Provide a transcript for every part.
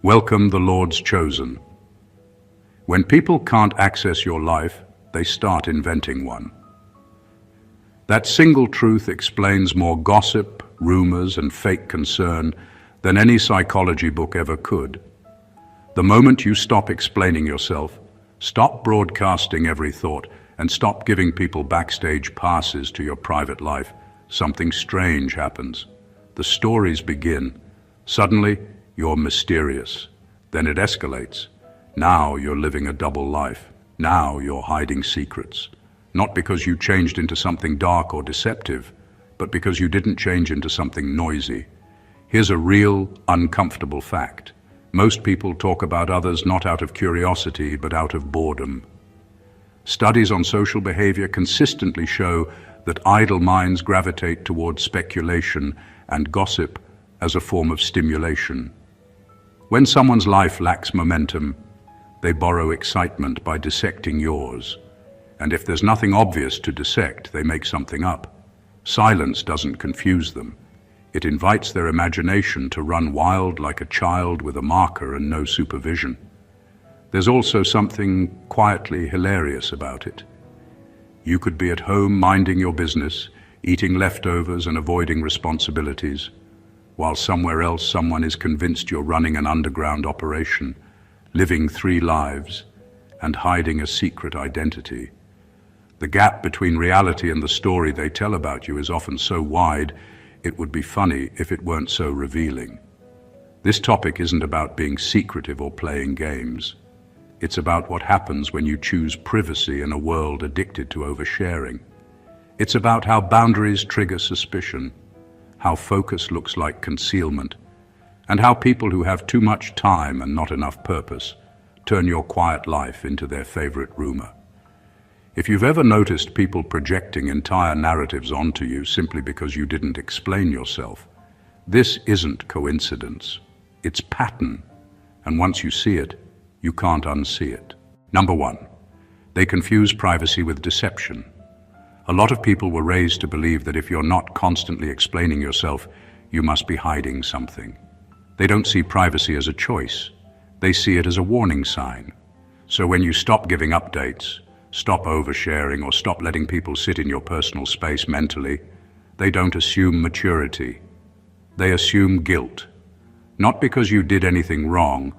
Welcome the Lord's chosen. When people can't access your life, they start inventing one. That single truth explains more gossip, rumors, and fake concern than any psychology book ever could. The moment you stop explaining yourself, stop broadcasting every thought, and stop giving people backstage passes to your private life, something strange happens. The stories begin. Suddenly, you're mysterious. Then it escalates. Now you're living a double life. Now you're hiding secrets. Not because you changed into something dark or deceptive, but because you didn't change into something noisy. Here's a real, uncomfortable fact. Most people talk about others not out of curiosity, but out of boredom. Studies on social behavior consistently show that idle minds gravitate towards speculation and gossip as a form of stimulation. When someone's life lacks momentum, they borrow excitement by dissecting yours. And if there's nothing obvious to dissect, they make something up. Silence doesn't confuse them. It invites their imagination to run wild like a child with a marker and no supervision. There's also something quietly hilarious about it. You could be at home minding your business, eating leftovers and avoiding responsibilities, while somewhere else someone is convinced you're running an underground operation, living 3 lives, and hiding a secret identity. The gap between reality and the story they tell about you is often so wide, it would be funny if it weren't so revealing. This topic isn't about being secretive or playing games. It's about what happens when you choose privacy in a world addicted to oversharing. It's about how boundaries trigger suspicion, how focus looks like concealment, and how people who have too much time and not enough purpose turn your quiet life into their favorite rumor. If you've ever noticed people projecting entire narratives onto you simply because you didn't explain yourself, this isn't coincidence. It's pattern, and once you see it, you can't unsee it. Number 1, they confuse privacy with deception. A lot of people were raised to believe that if you're not constantly explaining yourself, you must be hiding something. They don't see privacy as a choice. They see it as a warning sign. So when you stop giving updates, stop oversharing, or stop letting people sit in your personal space mentally, they don't assume maturity. They assume guilt. Not because you did anything wrong,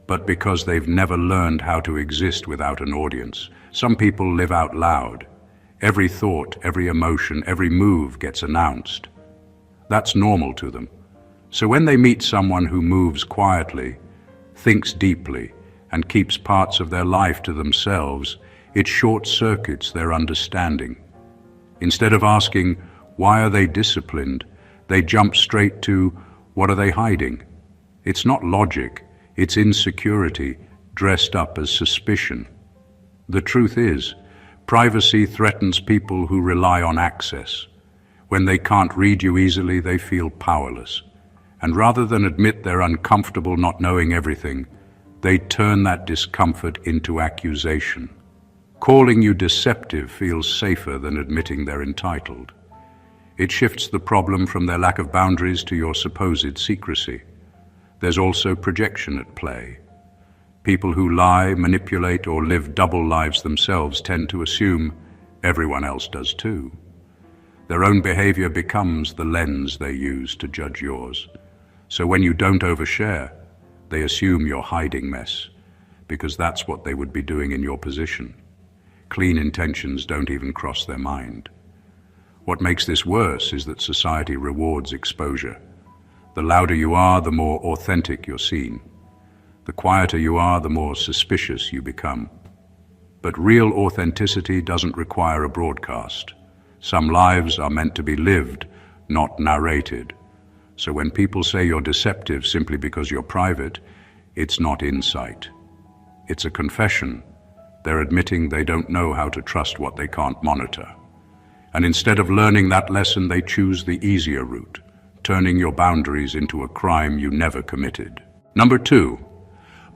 but because they've never learned how to exist without an audience. Some people live out loud. Every thought, every emotion, every move gets announced. That's normal to them. So when they meet someone who moves quietly, thinks deeply, and keeps parts of their life to themselves, it short-circuits their understanding. Instead of asking, why are they disciplined, they jump straight to, what are they hiding? It's not logic, it's insecurity dressed up as suspicion. The truth is, privacy threatens people who rely on access. When they can't read you easily, they feel powerless. And rather than admit they're uncomfortable not knowing everything, they turn that discomfort into accusation. Calling you deceptive feels safer than admitting they're entitled. It shifts the problem from their lack of boundaries to your supposed secrecy. There's also projection at play. People who lie, manipulate, or live double lives themselves tend to assume everyone else does too. Their own behavior becomes the lens they use to judge yours. So when you don't overshare, they assume you're hiding mess, because that's what they would be doing in your position. Clean intentions don't even cross their mind. What makes this worse is that society rewards exposure. The louder you are, the more authentic you're seen. The quieter you are, the more suspicious you become. But real authenticity doesn't require a broadcast. Some lives are meant to be lived, not narrated. So when people say you're deceptive simply because you're private, it's not insight. It's a confession. They're admitting they don't know how to trust what they can't monitor. And instead of learning that lesson, they choose the easier route, turning your boundaries into a crime you never committed. Number 2,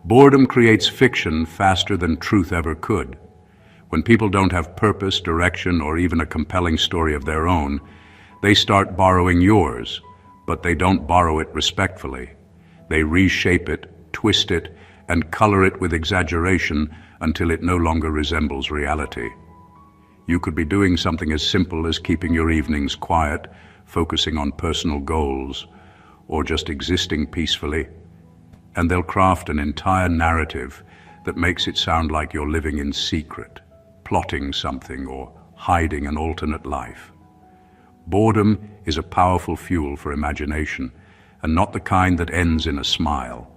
boredom creates fiction faster than truth ever could. When people don't have purpose, direction, or even a compelling story of their own, they start borrowing yours, but they don't borrow it respectfully. They reshape it, twist it, and color it with exaggeration until it no longer resembles reality. You could be doing something as simple as keeping your evenings quiet, focusing on personal goals, or just existing peacefully, and they'll craft an entire narrative that makes it sound like you're living in secret, plotting something, or hiding an alternate life. Boredom is a powerful fuel for imagination, and not the kind that ends in a smile.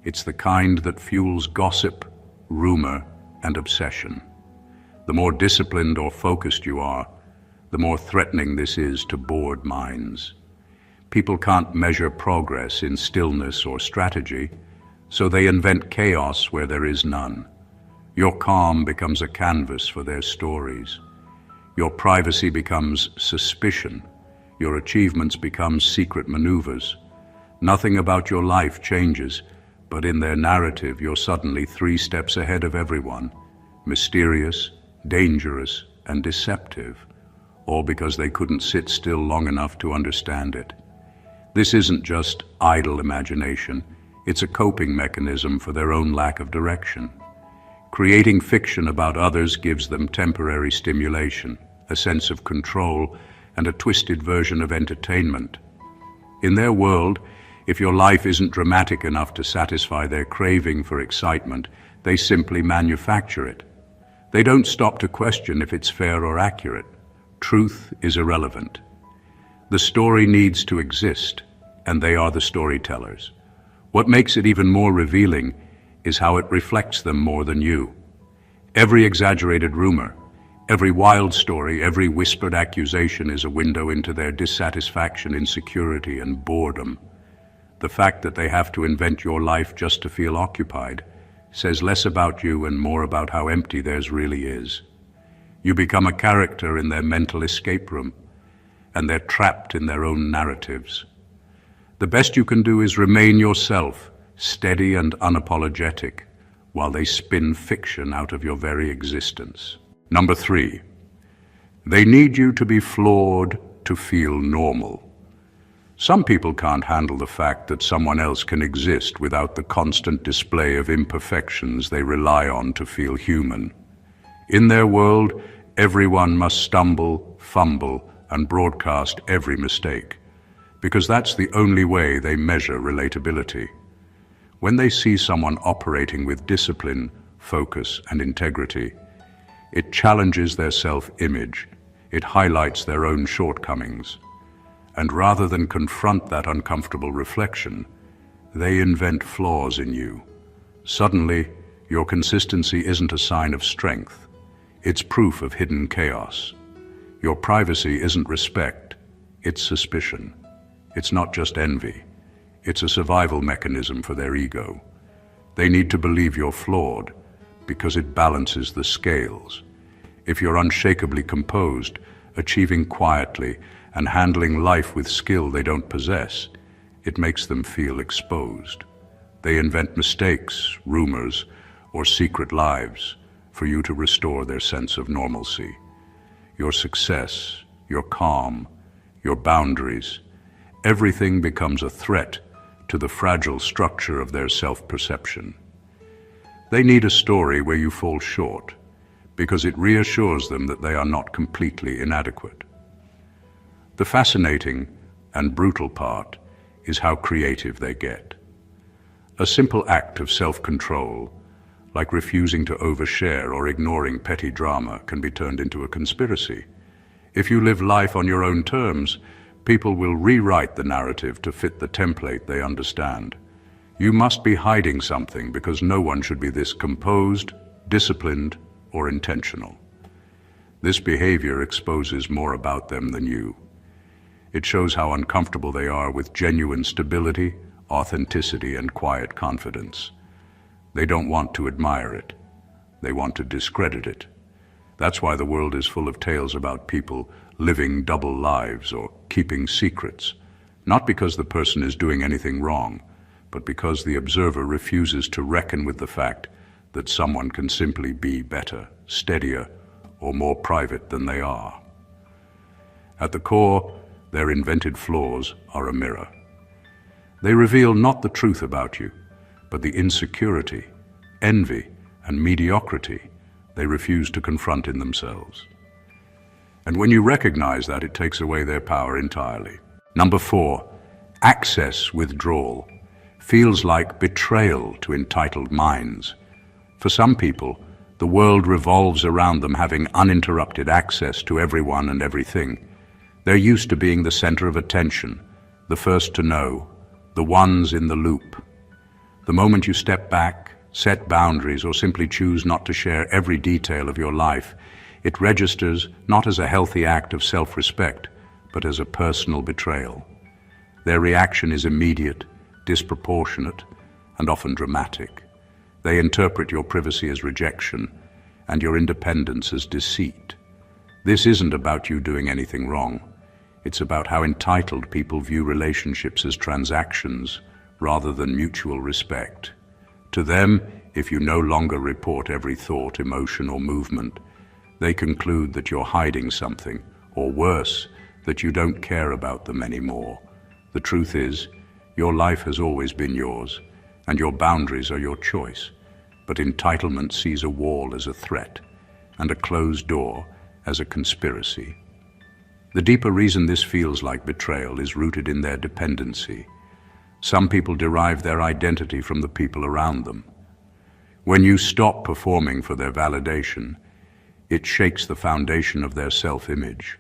It's the kind that fuels gossip, rumor, and obsession. The more disciplined or focused you are, the more threatening this is to bored minds. People can't measure progress in stillness or strategy, so they invent chaos where there is none. Your calm becomes a canvas for their stories. Your privacy becomes suspicion. Your achievements become secret maneuvers. Nothing about your life changes, but in their narrative you're suddenly 3 steps ahead of everyone, mysterious, dangerous, and deceptive, all because they couldn't sit still long enough to understand it. This isn't just idle imagination, it's a coping mechanism for their own lack of direction. Creating fiction about others gives them temporary stimulation, a sense of control, and a twisted version of entertainment. In their world, if your life isn't dramatic enough to satisfy their craving for excitement, they simply manufacture it. They don't stop to question if it's fair or accurate. Truth is irrelevant. The story needs to exist, and they are the storytellers. What makes it even more revealing is how it reflects them more than you. Every exaggerated rumor, every wild story, every whispered accusation is a window into their dissatisfaction, insecurity, and boredom. The fact that they have to invent your life just to feel occupied says less about you and more about how empty theirs really is. You become a character in their mental escape room, and they're trapped in their own narratives. The best you can do is remain yourself, steady and unapologetic, while they spin fiction out of your very existence. Number 3, they need you to be flawed to feel normal. Some people can't handle the fact that someone else can exist without the constant display of imperfections they rely on to feel human. In their world, everyone must stumble, fumble, and broadcast every mistake, because that's the only way they measure relatability. When they see someone operating with discipline, focus, and integrity, it challenges their self-image, it highlights their own shortcomings. And rather than confront that uncomfortable reflection, they invent flaws in you. Suddenly, your consistency isn't a sign of strength. It's proof of hidden chaos. Your privacy isn't respect, it's suspicion. It's not just envy. It's a survival mechanism for their ego. They need to believe you're flawed because it balances the scales. If you're unshakably composed, achieving quietly, and handling life with skill they don't possess, it makes them feel exposed. They invent mistakes, rumors, or secret lives for you to restore their sense of normalcy. Your success, your calm, your boundaries, everything becomes a threat to the fragile structure of their self-perception. They need a story where you fall short, because it reassures them that they are not completely inadequate. The fascinating and brutal part is how creative they get. A simple act of self-control, like refusing to overshare or ignoring petty drama, can be turned into a conspiracy. If you live life on your own terms, people will rewrite the narrative to fit the template they understand. You must be hiding something because no one should be this composed, disciplined, or intentional. This behavior exposes more about them than you. It shows how uncomfortable they are with genuine stability, authenticity, and quiet confidence. They don't want to admire it. They want to discredit it. That's why the world is full of tales about people living double lives or keeping secrets, not because the person is doing anything wrong, but because the observer refuses to reckon with the fact that someone can simply be better, steadier, or more private than they are. At the core, their invented flaws are a mirror. They reveal not the truth about you, but the insecurity, envy, and mediocrity they refuse to confront in themselves. And when you recognize that, it takes away their power entirely. Number 4, access withdrawal feels like betrayal to entitled minds. For some people, the world revolves around them having uninterrupted access to everyone and everything. They're used to being the center of attention, the first to know, the ones in the loop. The moment you step back, set boundaries, or simply choose not to share every detail of your life, it registers not as a healthy act of self-respect, but as a personal betrayal. Their reaction is immediate, disproportionate, and often dramatic. They interpret your privacy as rejection and your independence as deceit. This isn't about you doing anything wrong. It's about how entitled people view relationships as transactions rather than mutual respect. To them, if you no longer report every thought, emotion, or movement, they conclude that you're hiding something, or worse, that you don't care about them anymore. The truth is, your life has always been yours, and your boundaries are your choice. But entitlement sees a wall as a threat, and a closed door as a conspiracy. The deeper reason this feels like betrayal is rooted in their dependency. Some people derive their identity from the people around them. When you stop performing for their validation, it shakes the foundation of their self-image.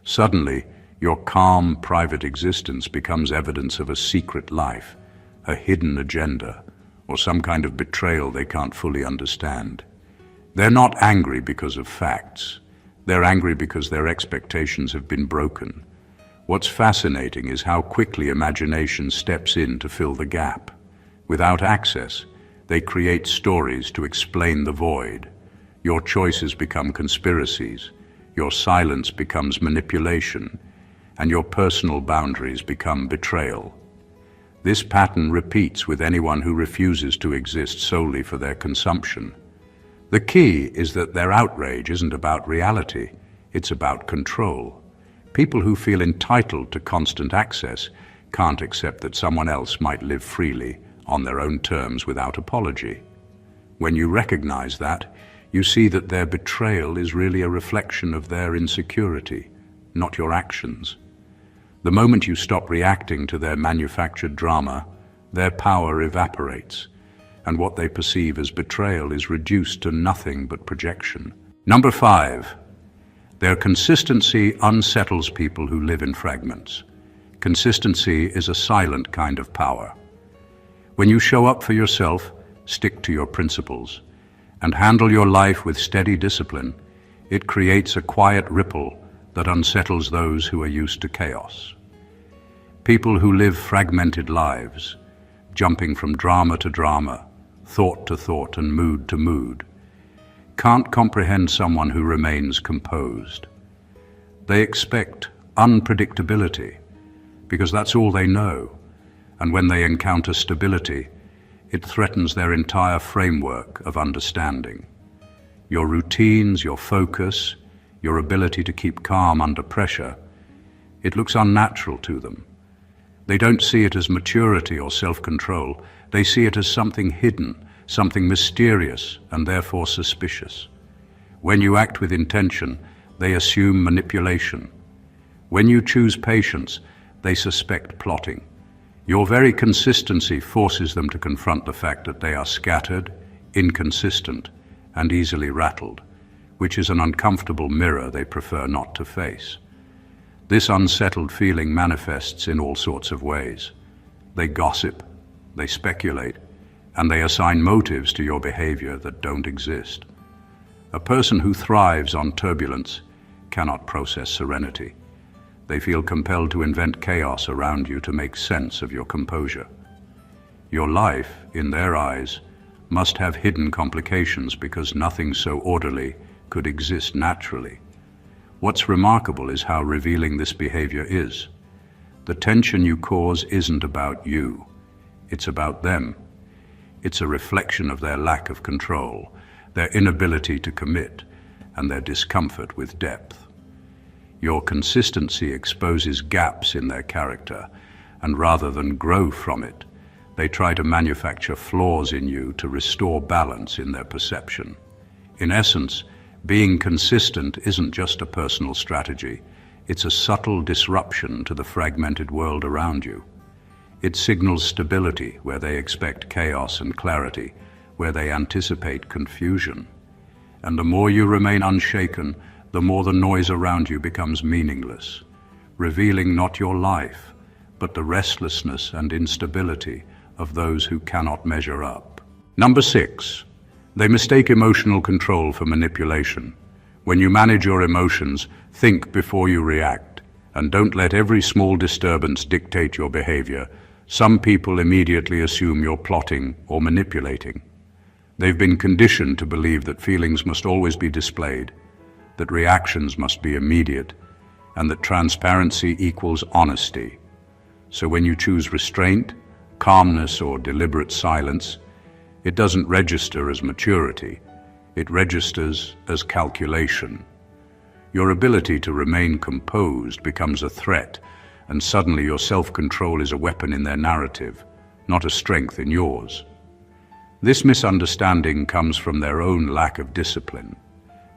Suddenly, your calm, private existence becomes evidence of a secret life, a hidden agenda, or some kind of betrayal they can't fully understand. They're not angry because of facts. They're angry because their expectations have been broken. What's fascinating is how quickly imagination steps in to fill the gap. Without access, they create stories to explain the void. Your choices become conspiracies, your silence becomes manipulation, and your personal boundaries become betrayal. This pattern repeats with anyone who refuses to exist solely for their consumption. The key is that their outrage isn't about reality, it's about control. People who feel entitled to constant access can't accept that someone else might live freely on their own terms without apology. When you recognize that, you see that their betrayal is really a reflection of their insecurity, not your actions. The moment you stop reacting to their manufactured drama, their power evaporates, and what they perceive as betrayal is reduced to nothing but projection. Number 5, their consistency unsettles people who live in fragments. Consistency is a silent kind of power. When you show up for yourself, stick to your principles, and handle your life with steady discipline, it creates a quiet ripple that unsettles those who are used to chaos. People who live fragmented lives, jumping from drama to drama, thought to thought, and mood to mood, can't comprehend someone who remains composed. They expect unpredictability because that's all they know, and when they encounter stability, it threatens their entire framework of understanding. Your routines, your focus, your ability to keep calm under pressure, it looks unnatural to them. They don't see it as maturity or self-control. They see it as something hidden, something mysterious, and therefore suspicious. When you act with intention, they assume manipulation. When you choose patience, they suspect plotting. Your very consistency forces them to confront the fact that they are scattered, inconsistent, and easily rattled, which is an uncomfortable mirror they prefer not to face. This unsettled feeling manifests in all sorts of ways. They gossip, they speculate, and they assign motives to your behavior that don't exist. A person who thrives on turbulence cannot process serenity. They feel compelled to invent chaos around you to make sense of your composure. Your life, in their eyes, must have hidden complications because nothing so orderly could exist naturally. What's remarkable is how revealing this behavior is. The tension you cause isn't about you. It's about them. It's a reflection of their lack of control, their inability to commit, and their discomfort with depth. Your consistency exposes gaps in their character, and rather than grow from it, They try to manufacture flaws in you to restore balance in their perception. In essence, being consistent isn't just a personal strategy. It's a subtle disruption to the fragmented world around you. It signals stability where they expect chaos and clarity, where they anticipate confusion. And the more you remain unshaken, the more the noise around you becomes meaningless, revealing not your life, but the restlessness and instability of those who cannot measure up. Number 6, they mistake emotional control for manipulation. When you manage your emotions, think before you react, and don't let every small disturbance dictate your behavior. Some people immediately assume you're plotting or manipulating. They've been conditioned to believe that feelings must always be displayed, that reactions must be immediate, and that transparency equals honesty. So when you choose restraint, calmness, or deliberate silence, it doesn't register as maturity. It registers as calculation. Your ability to remain composed becomes a threat, and suddenly your self-control is a weapon in their narrative, not a strength in yours. This misunderstanding comes from their own lack of discipline.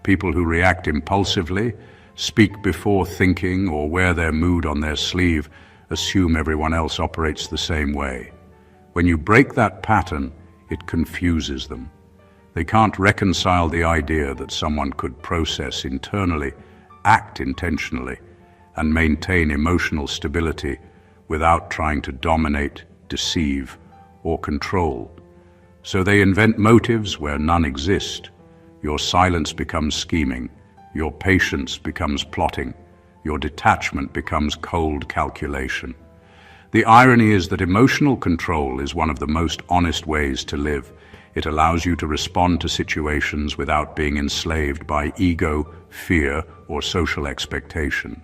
People who react impulsively, speak before thinking, or wear their mood on their sleeve assume everyone else operates the same way. When you break that pattern, it confuses them. They can't reconcile the idea that someone could process internally, act intentionally, and maintain emotional stability without trying to dominate, deceive, or control. So they invent motives where none exist. Your silence becomes scheming, your patience becomes plotting, your detachment becomes cold calculation. The irony is that emotional control is one of the most honest ways to live. It allows you to respond to situations without being enslaved by ego, fear, or social expectation.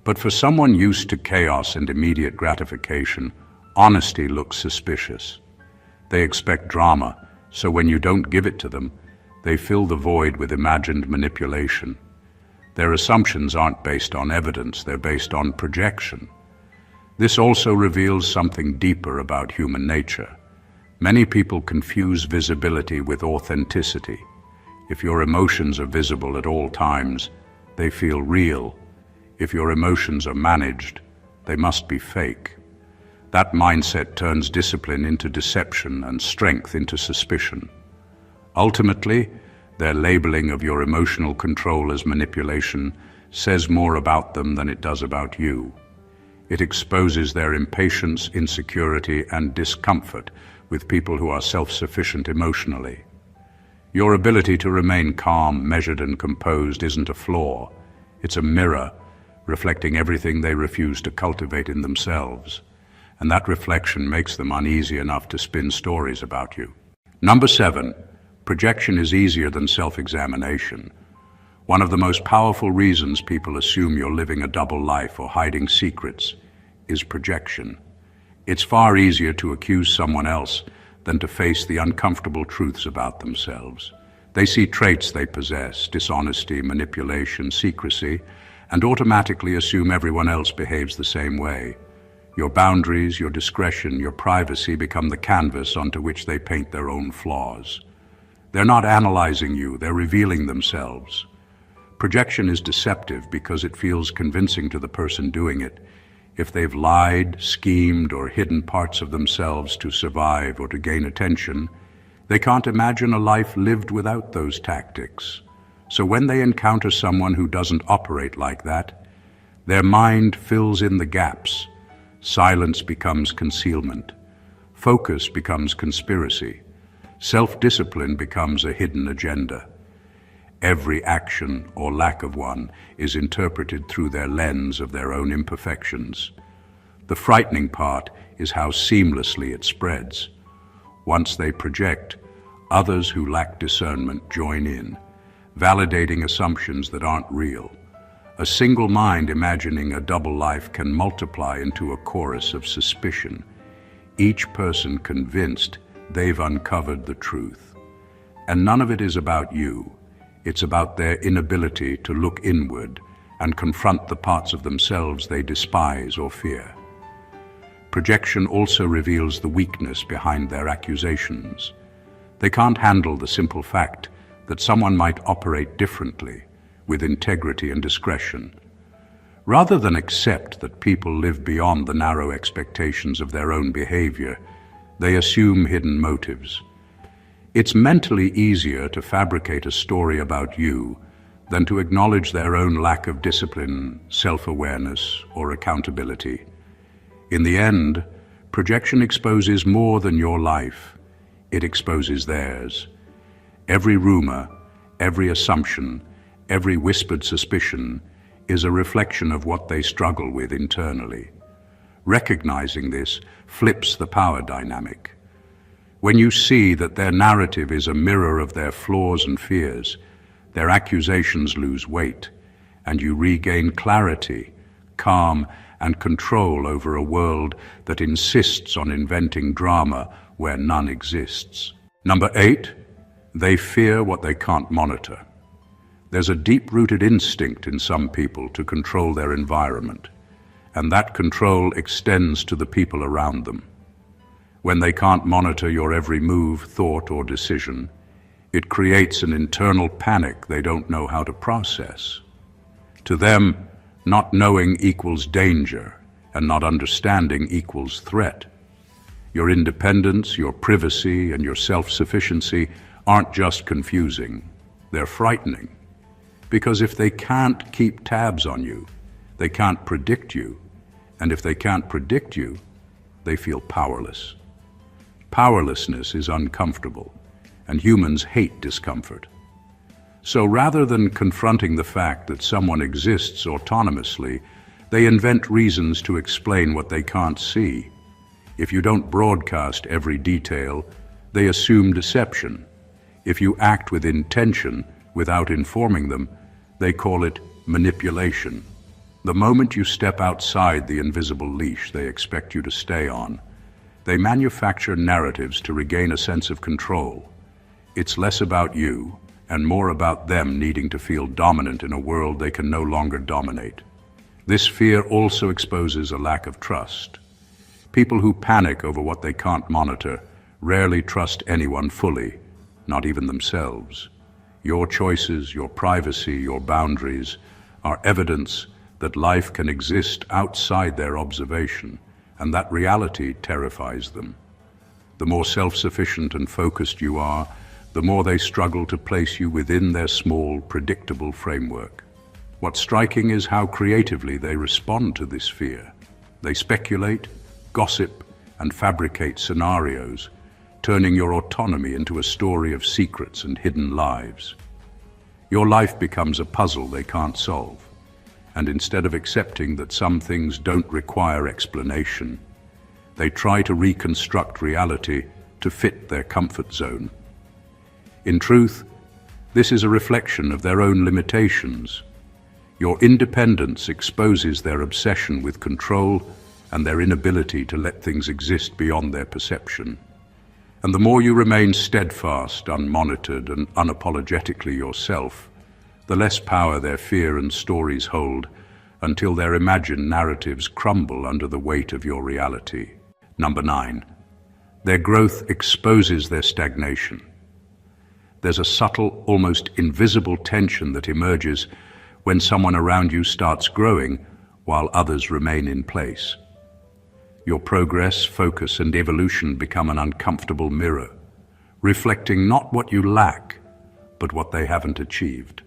But for someone used to chaos and immediate gratification, honesty looks suspicious. They expect drama, so when you don't give it to them, they fill the void with imagined manipulation. Their assumptions aren't based on evidence, they're based on projection. This also reveals something deeper about human nature. Many people confuse visibility with authenticity. If your emotions are visible at all times, they feel real. If your emotions are managed, they must be fake. That mindset turns discipline into deception and strength into suspicion. Ultimately, their labeling of your emotional control as manipulation says more about them than it does about you. It exposes their impatience, insecurity, and discomfort with people who are self-sufficient emotionally. Your ability to remain calm, measured, and composed isn't a flaw. It's a mirror, reflecting everything they refuse to cultivate in themselves. And that reflection makes them uneasy enough to spin stories about you. Number 7, projection is easier than self-examination. One of the most powerful reasons people assume you're living a double life or hiding secrets is projection. It's far easier to accuse someone else than to face the uncomfortable truths about themselves. They see traits they possess, dishonesty, manipulation, secrecy, and automatically assume everyone else behaves the same way. Your boundaries, your discretion, your privacy become the canvas onto which they paint their own flaws. They're not analyzing you, they're revealing themselves. Projection is deceptive because it feels convincing to the person doing it. If they've lied, schemed, or hidden parts of themselves to survive or to gain attention, they can't imagine a life lived without those tactics. So when they encounter someone who doesn't operate like that, their mind fills in the gaps. Silence becomes concealment. Focus becomes conspiracy. Self-discipline becomes a hidden agenda. Every action, or lack of one, is interpreted through their lens of their own imperfections. The frightening part is how seamlessly it spreads. Once they project, others who lack discernment join in, validating assumptions that aren't real. A single mind imagining a double life can multiply into a chorus of suspicion, each person convinced they've uncovered the truth. And none of it is about you. It's about their inability to look inward and confront the parts of themselves they despise or fear. Projection also reveals the weakness behind their accusations. They can't handle the simple fact that someone might operate differently, with integrity and discretion. Rather than accept that people live beyond the narrow expectations of their own behavior, they assume hidden motives. It's mentally easier to fabricate a story about you than to acknowledge their own lack of discipline, self-awareness, or accountability. In the end, projection exposes more than your life. It exposes theirs. Every rumor, every assumption, every whispered suspicion is a reflection of what they struggle with internally. Recognizing this flips the power dynamic. When you see that their narrative is a mirror of their flaws and fears, their accusations lose weight, and you regain clarity, calm, and control over a world that insists on inventing drama where none exists. Number 8, they fear what they can't monitor. There's a deep-rooted instinct in some people to control their environment, and that control extends to the people around them. When they can't monitor your every move, thought, or decision, it creates an internal panic they don't know how to process. To them, not knowing equals danger, and not understanding equals threat. Your independence, your privacy, and your self-sufficiency aren't just confusing, they're frightening. Because if they can't keep tabs on you, they can't predict you, and if they can't predict you, they feel powerless. Powerlessness is uncomfortable, and humans hate discomfort. So rather than confronting the fact that someone exists autonomously, they invent reasons to explain what they can't see. If you don't broadcast every detail, they assume deception. If you act with intention without informing them, they call it manipulation. The moment you step outside the invisible leash they expect you to stay on, they manufacture narratives to regain a sense of control. It's less about you and more about them needing to feel dominant in a world they can no longer dominate. This fear also exposes a lack of trust. People who panic over what they can't monitor rarely trust anyone fully, not even themselves. Your choices, your privacy, your boundaries are evidence that life can exist outside their observation, and that reality terrifies them. The more self-sufficient and focused you are, the more they struggle to place you within their small, predictable framework. What's striking is how creatively they respond to this fear. They speculate, gossip, and fabricate scenarios, turning your autonomy into a story of secrets and hidden lives. Your life becomes a puzzle they can't solve, and instead of accepting that some things don't require explanation, they try to reconstruct reality to fit their comfort zone. In truth, this is a reflection of their own limitations. Your independence exposes their obsession with control and their inability to let things exist beyond their perception. And the more you remain steadfast, unmonitored, and unapologetically yourself, the less power their fear and stories hold, until their imagined narratives crumble under the weight of your reality. Number 9, their growth exposes their stagnation. There's a subtle, almost invisible tension that emerges when someone around you starts growing while others remain in place. Your progress, focus, and evolution become an uncomfortable mirror, reflecting not what you lack, but what they haven't achieved.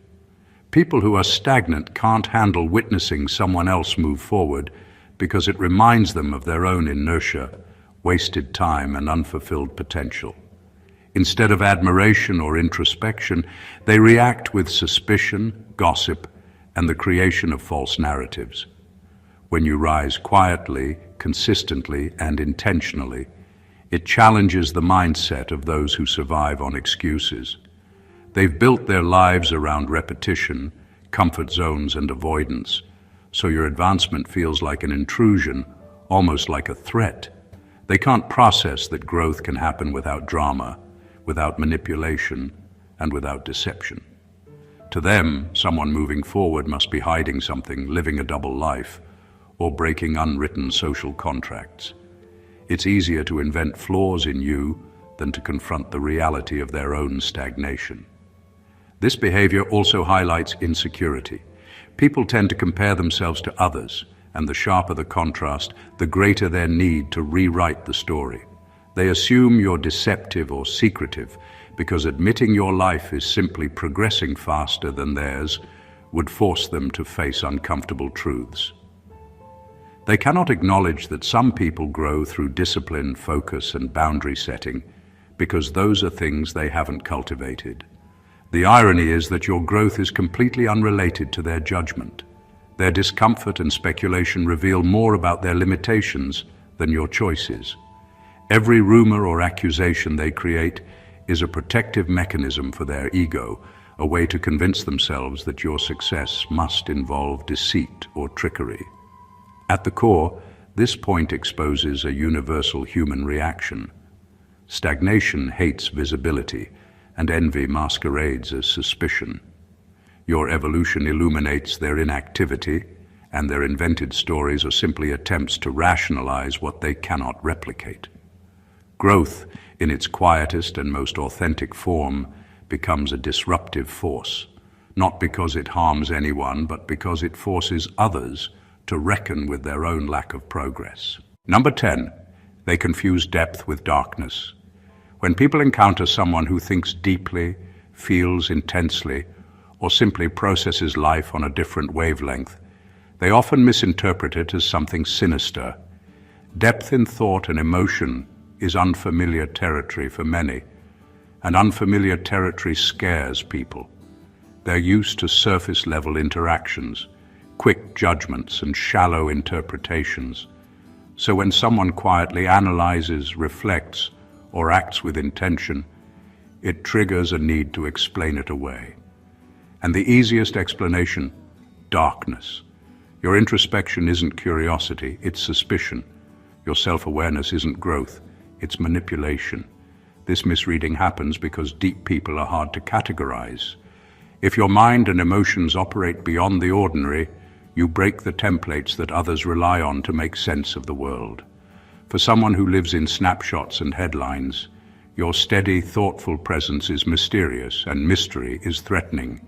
People who are stagnant can't handle witnessing someone else move forward because it reminds them of their own inertia, wasted time, and unfulfilled potential. Instead of admiration or introspection, they react with suspicion, gossip, and the creation of false narratives. When you rise quietly, consistently, and intentionally, it challenges the mindset of those who survive on excuses. They've built their lives around repetition, comfort zones, and avoidance, so your advancement feels like an intrusion, almost like a threat. They can't process that growth can happen without drama, without manipulation, and without deception. To them, someone moving forward must be hiding something, living a double life, or breaking unwritten social contracts. It's easier to invent flaws in you than to confront the reality of their own stagnation. This behavior also highlights insecurity. People tend to compare themselves to others, and the sharper the contrast, the greater their need to rewrite the story. They assume you're deceptive or secretive because admitting your life is simply progressing faster than theirs would force them to face uncomfortable truths. They cannot acknowledge that some people grow through discipline, focus, and boundary setting because those are things they haven't cultivated. The irony is that your growth is completely unrelated to their judgment. Their discomfort and speculation reveal more about their limitations than your choices. Every rumor or accusation they create is a protective mechanism for their ego, a way to convince themselves that your success must involve deceit or trickery. At the core, this point exposes a universal human reaction. Stagnation hates visibility, and envy masquerades as suspicion. Your evolution illuminates their inactivity, and their invented stories are simply attempts to rationalize what they cannot replicate. Growth, in its quietest and most authentic form, becomes a disruptive force, not because it harms anyone, but because it forces others to reckon with their own lack of progress. Number 10, they confuse depth with darkness. When people encounter someone who thinks deeply, feels intensely, or simply processes life on a different wavelength, they often misinterpret it as something sinister. Depth in thought and emotion is unfamiliar territory for many, and unfamiliar territory scares people. They're used to surface-level interactions, quick judgments, and shallow interpretations. So when someone quietly analyzes, reflects, or acts with intention, it triggers a need to explain it away. And the easiest explanation, darkness. Your introspection isn't curiosity, it's suspicion. Your self-awareness isn't growth, it's manipulation. This misreading happens because deep people are hard to categorize. If your mind and emotions operate beyond the ordinary, you break the templates that others rely on to make sense of the world. For someone who lives in snapshots and headlines, your steady, thoughtful presence is mysterious, and mystery is threatening.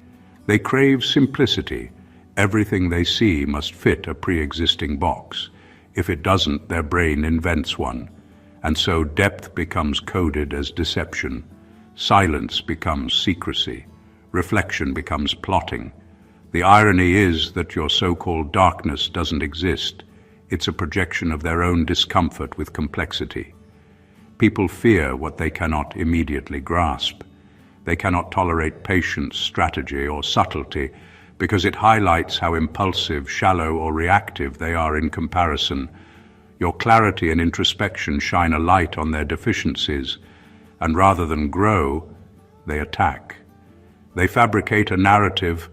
They crave simplicity. Everything they see must fit a pre-existing box. If it doesn't, their brain invents one. And so depth becomes coded as deception. Silence becomes secrecy. Reflection becomes plotting. The irony is that your so-called darkness doesn't exist. It's a projection of their own discomfort with complexity. People fear what they cannot immediately grasp. They cannot tolerate patience, strategy, or subtlety because it highlights how impulsive, shallow, or reactive they are in comparison. Your clarity and introspection shine a light on their deficiencies, and rather than grow, they attack. They fabricate a narrative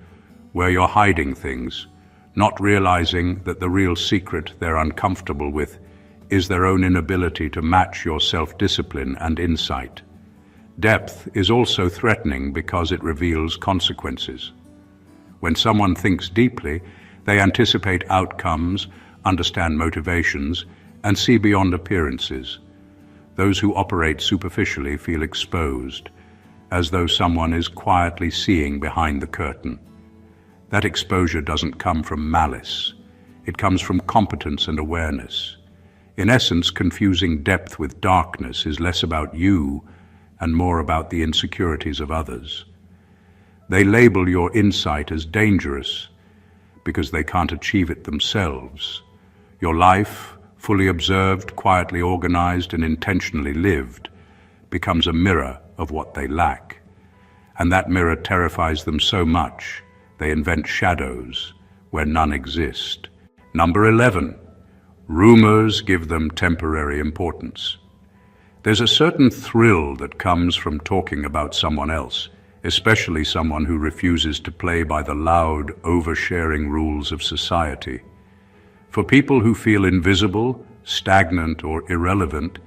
where you're hiding things, not realizing that the real secret they're uncomfortable with is their own inability to match your self-discipline and insight. Depth is also threatening because it reveals consequences. When someone thinks deeply, they anticipate outcomes, understand motivations, and see beyond appearances. Those who operate superficially feel exposed, as though someone is quietly seeing behind the curtain. That exposure doesn't come from malice. It comes from competence and awareness. In essence, confusing depth with darkness is less about you and more about the insecurities of others. They label your insight as dangerous because they can't achieve it themselves. Your life, fully observed, quietly organized, and intentionally lived, becomes a mirror of what they lack. And that mirror terrifies them so much, they invent shadows where none exist. Number 11, rumors give them temporary importance. There's a certain thrill that comes from talking about someone else, especially someone who refuses to play by the loud, oversharing rules of society. For people who feel invisible, stagnant, or irrelevant,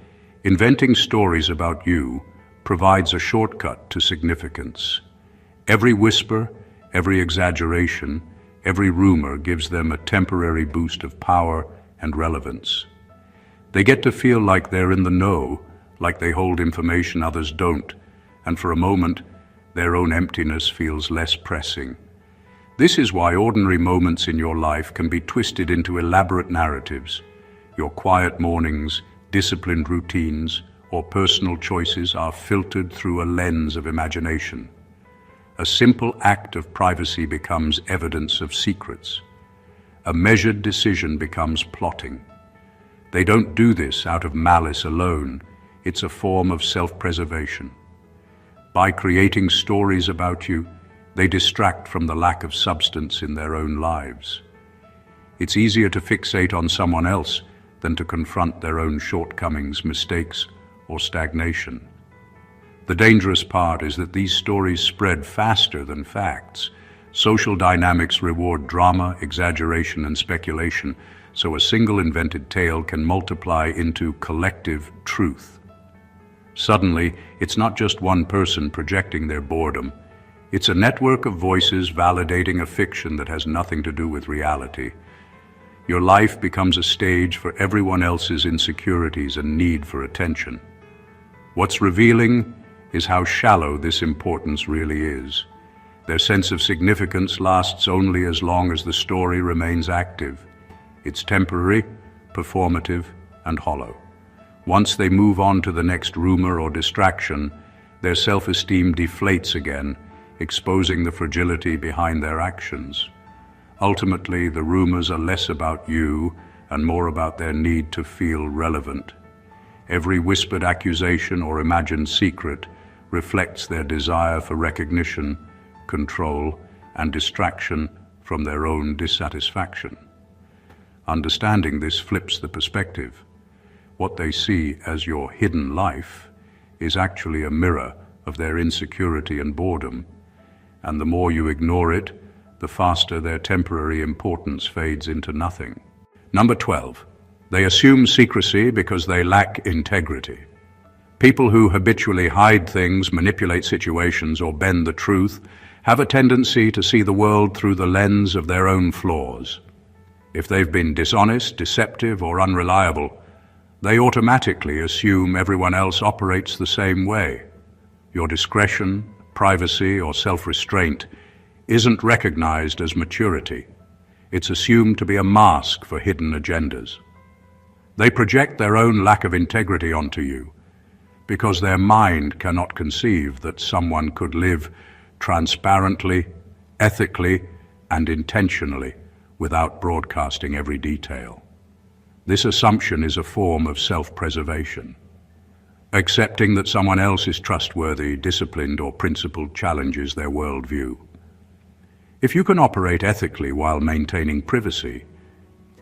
inventing stories about you provides a shortcut to significance. Every whisper, every exaggeration, every rumor gives them a temporary boost of power and relevance. They get to feel like they're in the know, like they hold information others don't, and for a moment, their own emptiness feels less pressing. This is why ordinary moments in your life can be twisted into elaborate narratives. Your quiet mornings, disciplined routines, or personal choices are filtered through a lens of imagination. A simple act of privacy becomes evidence of secrets. A measured decision becomes plotting. They don't do this out of malice alone. It's a form of self-preservation. By creating stories about you, they distract from the lack of substance in their own lives. It's easier to fixate on someone else than to confront their own shortcomings, mistakes, or stagnation. The dangerous part is that these stories spread faster than facts. Social dynamics reward drama, exaggeration, and speculation, so a single invented tale can multiply into collective truth. Suddenly, it's not just one person projecting their boredom. It's a network of voices validating a fiction that has nothing to do with reality. Your life becomes a stage for everyone else's insecurities and need for attention. What's revealing is how shallow this importance really is. Their sense of significance lasts only as long as the story remains active. It's temporary, performative, and hollow. Once they move on to the next rumor or distraction, their self-esteem deflates again, exposing the fragility behind their actions. Ultimately, the rumors are less about you and more about their need to feel relevant. Every whispered accusation or imagined secret reflects their desire for recognition, control, and distraction from their own dissatisfaction. Understanding this flips the perspective. What they see as your hidden life is actually a mirror of their insecurity and boredom, and the more you ignore it, the faster their temporary importance fades into nothing. Number 12. They assume secrecy because they lack integrity. People who habitually hide things, manipulate situations, or bend the truth have a tendency to see the world through the lens of their own flaws. If they've been dishonest, deceptive, or unreliable, they automatically assume everyone else operates the same way. Your discretion, privacy, or self-restraint isn't recognized as maturity. It's assumed to be a mask for hidden agendas. They project their own lack of integrity onto you because their mind cannot conceive that someone could live transparently, ethically, and intentionally without broadcasting every detail. This assumption is a form of self-preservation. Accepting that someone else is trustworthy, disciplined, or principled challenges their worldview. If you can operate ethically while maintaining privacy,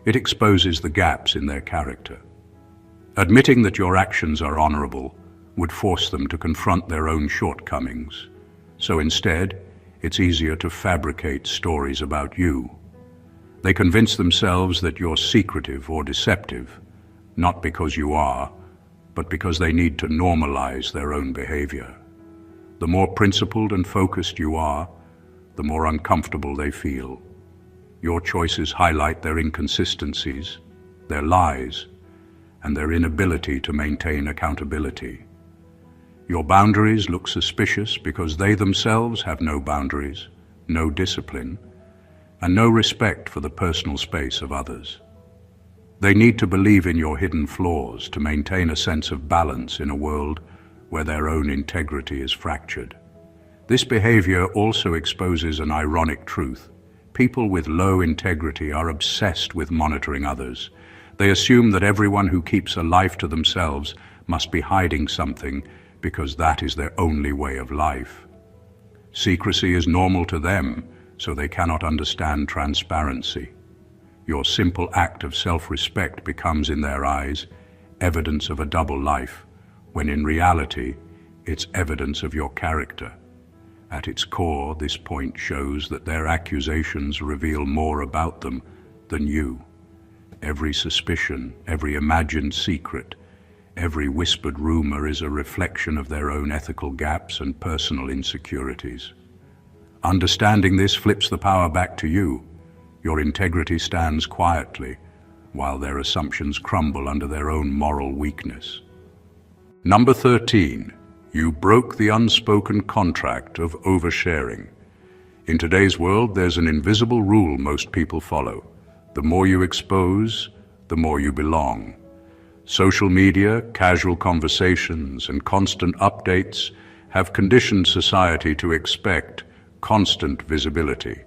it exposes the gaps in their character. Admitting that your actions are honorable would force them to confront their own shortcomings. So instead, it's easier to fabricate stories about you. They convince themselves that you're secretive or deceptive, not because you are, but because they need to normalize their own behavior. The more principled and focused you are, the more uncomfortable they feel. Your choices highlight their inconsistencies, their lies, and their inability to maintain accountability. Your boundaries look suspicious because they themselves have no boundaries, no discipline, and no respect for the personal space of others. They need to believe in your hidden flaws to maintain a sense of balance in a world where their own integrity is fractured. This behavior also exposes an ironic truth. People with low integrity are obsessed with monitoring others. They assume that everyone who keeps a life to themselves must be hiding something because that is their only way of life. Secrecy is normal to them, so they cannot understand transparency. Your simple act of self-respect becomes, in their eyes, evidence of a double life, when in reality, it's evidence of your character. At its core, this point shows that their accusations reveal more about them than you. Every suspicion, every imagined secret, every whispered rumor is a reflection of their own ethical gaps and personal insecurities. Understanding this flips the power back to you. Your integrity stands quietly, while their assumptions crumble under their own moral weakness. Number 13. You broke the unspoken contract of oversharing. In today's world, there's an invisible rule most people follow. The more you expose, the more you belong. Social media, casual conversations, and constant updates have conditioned society to expect constant visibility.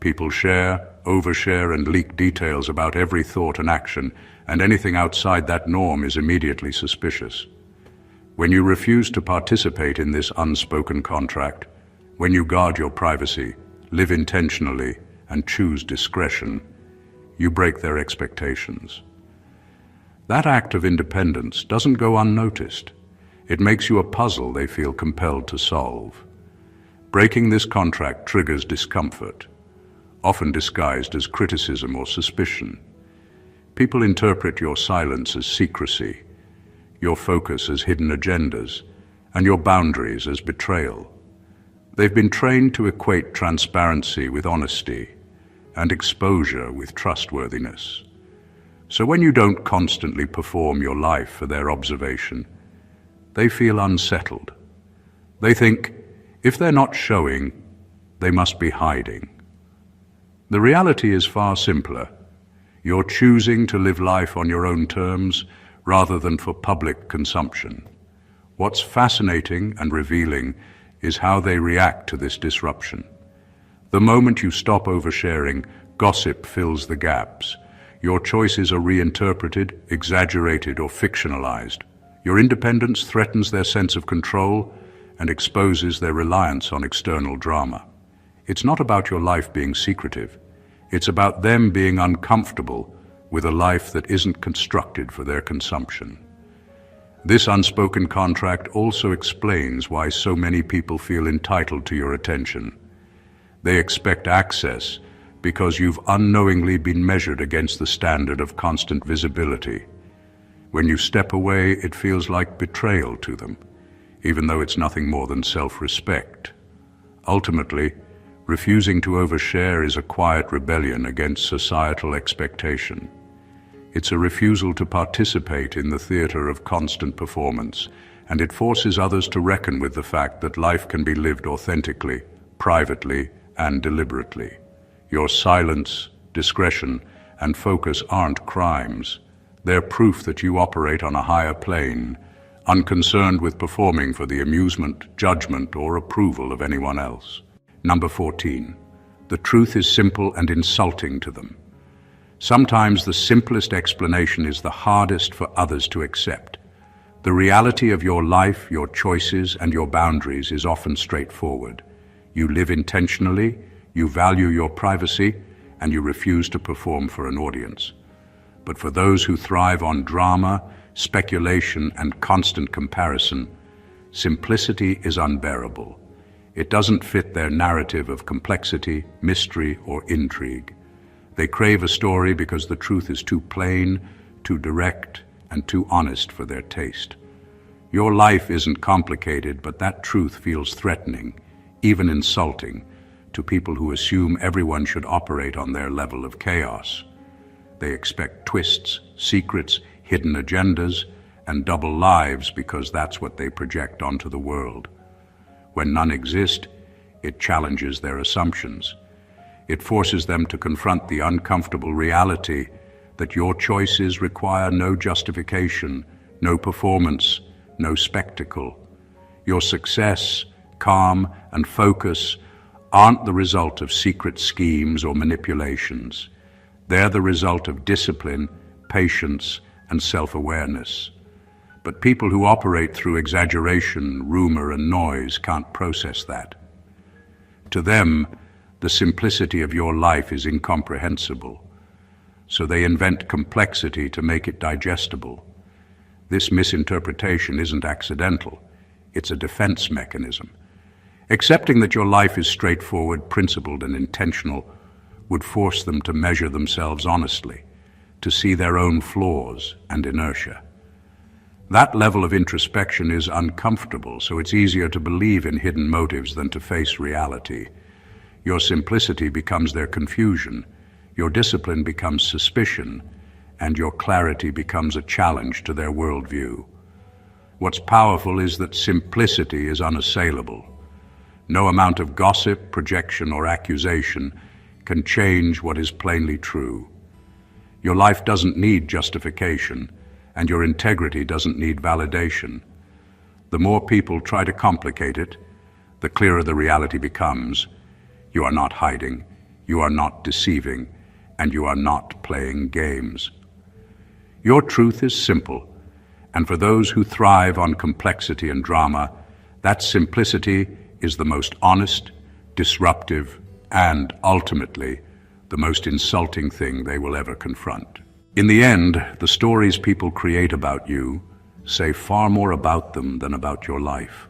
People share, overshare, and leak details about every thought and action, and anything outside that norm is immediately suspicious. When you refuse to participate in this unspoken contract, when you guard your privacy, live intentionally, and choose discretion, you break their expectations. That act of independence doesn't go unnoticed. It makes you a puzzle they feel compelled to solve. Breaking this contract triggers discomfort, often disguised as criticism or suspicion. People interpret your silence as secrecy, your focus as hidden agendas, and your boundaries as betrayal. They've been trained to equate transparency with honesty and exposure with trustworthiness. So when you don't constantly perform your life for their observation, they feel unsettled. They think, if they're not showing, they must be hiding. The reality is far simpler. You're choosing to live life on your own terms rather than for public consumption. What's fascinating and revealing is how they react to this disruption. The moment you stop oversharing, gossip fills the gaps. Your choices are reinterpreted, exaggerated, or fictionalized. Your independence threatens their sense of control and exposes their reliance on external drama. It's not about your life being secretive. It's about them being uncomfortable with a life that isn't constructed for their consumption. This unspoken contract also explains why so many people feel entitled to your attention. They expect access because you've unknowingly been measured against the standard of constant visibility. When you step away, it feels like betrayal to them, even though it's nothing more than self-respect. Ultimately, refusing to overshare is a quiet rebellion against societal expectation. It's a refusal to participate in the theater of constant performance, and it forces others to reckon with the fact that life can be lived authentically, privately, and deliberately. Your silence, discretion, and focus aren't crimes. They're proof that you operate on a higher plane, unconcerned with performing for the amusement, judgment, or approval of anyone else. Number 14. The truth is simple and insulting to them. Sometimes the simplest explanation is the hardest for others to accept. The reality of your life, your choices, and your boundaries is often straightforward. You live intentionally, you value your privacy, and you refuse to perform for an audience. But for those who thrive on drama, speculation, and constant comparison, simplicity is unbearable. It doesn't fit their narrative of complexity, mystery, or intrigue. They crave a story because the truth is too plain, too direct, and too honest for their taste. Your life isn't complicated, but that truth feels threatening, even insulting, to people who assume everyone should operate on their level of chaos. They expect twists, secrets, hidden agendas, and double lives because that's what they project onto the world. When none exist, it challenges their assumptions. It forces them to confront the uncomfortable reality that your choices require no justification, no performance, no spectacle. Your success, calm, and focus aren't the result of secret schemes or manipulations. They're the result of discipline, patience, and self-awareness. But people who operate through exaggeration, rumor, and noise can't process that. To them, the simplicity of your life is incomprehensible, so they invent complexity to make it digestible. This misinterpretation isn't accidental, it's a defense mechanism. Accepting that your life is straightforward, principled, and intentional would force them to measure themselves honestly, to see their own flaws and inertia. That level of introspection is uncomfortable, so it's easier to believe in hidden motives than to face reality. Your simplicity becomes their confusion, your discipline becomes suspicion, and your clarity becomes a challenge to their worldview. What's powerful is that simplicity is unassailable. No amount of gossip, projection, or accusation can change what is plainly true. Your life doesn't need justification, and your integrity doesn't need validation. The more people try to complicate it, the clearer the reality becomes. You are not hiding, you are not deceiving, and you are not playing games. Your truth is simple, and for those who thrive on complexity and drama, that simplicity is the most honest, disruptive, and ultimately the most insulting thing they will ever confront. In the end, the stories people create about you say far more about them than about your life.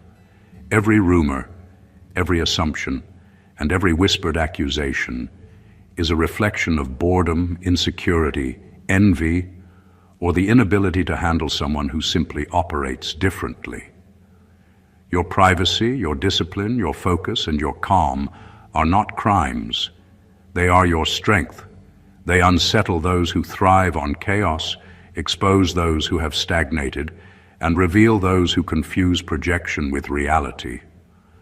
Every rumor, every assumption, and every whispered accusation is a reflection of boredom, insecurity, envy, or the inability to handle someone who simply operates differently. Your privacy, your discipline, your focus, and your calm are not crimes. They are your strength. They unsettle those who thrive on chaos, expose those who have stagnated, and reveal those who confuse projection with reality.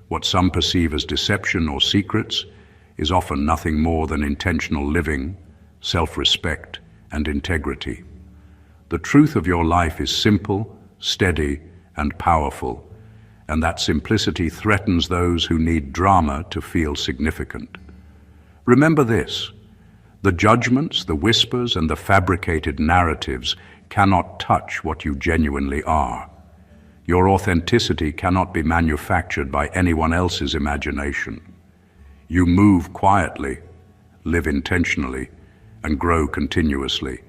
What some perceive as deception or secrets is often nothing more than intentional living, self-respect, and integrity. The truth of your life is simple, steady, and powerful, and that simplicity threatens those who need drama to feel significant. Remember this: the judgments, the whispers, and the fabricated narratives cannot touch what you genuinely are. Your authenticity cannot be manufactured by anyone else's imagination. You move quietly, live intentionally, and grow continuously,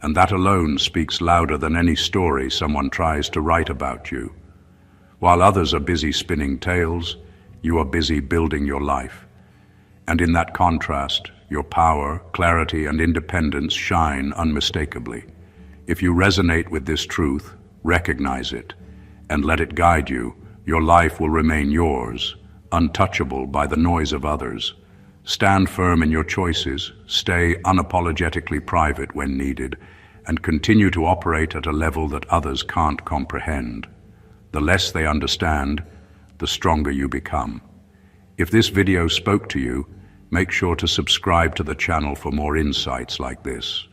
and that alone speaks louder than any story someone tries to write about you. While others are busy spinning tales, you are busy building your life. And in that contrast, your power, clarity, and independence shine unmistakably. If you resonate with this truth, recognize it, and let it guide you. Your life will remain yours, untouchable by the noise of others. Stand firm in your choices, stay unapologetically private when needed, and continue to operate at a level that others can't comprehend. The less they understand, the stronger you become. If this video spoke to you, make sure to subscribe to the channel for more insights like this.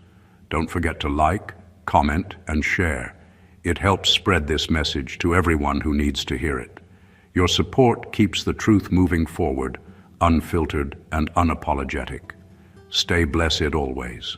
Don't forget to like, comment, and share. It helps spread this message to everyone who needs to hear it. Your support keeps the truth moving forward, unfiltered and unapologetic. Stay blessed always.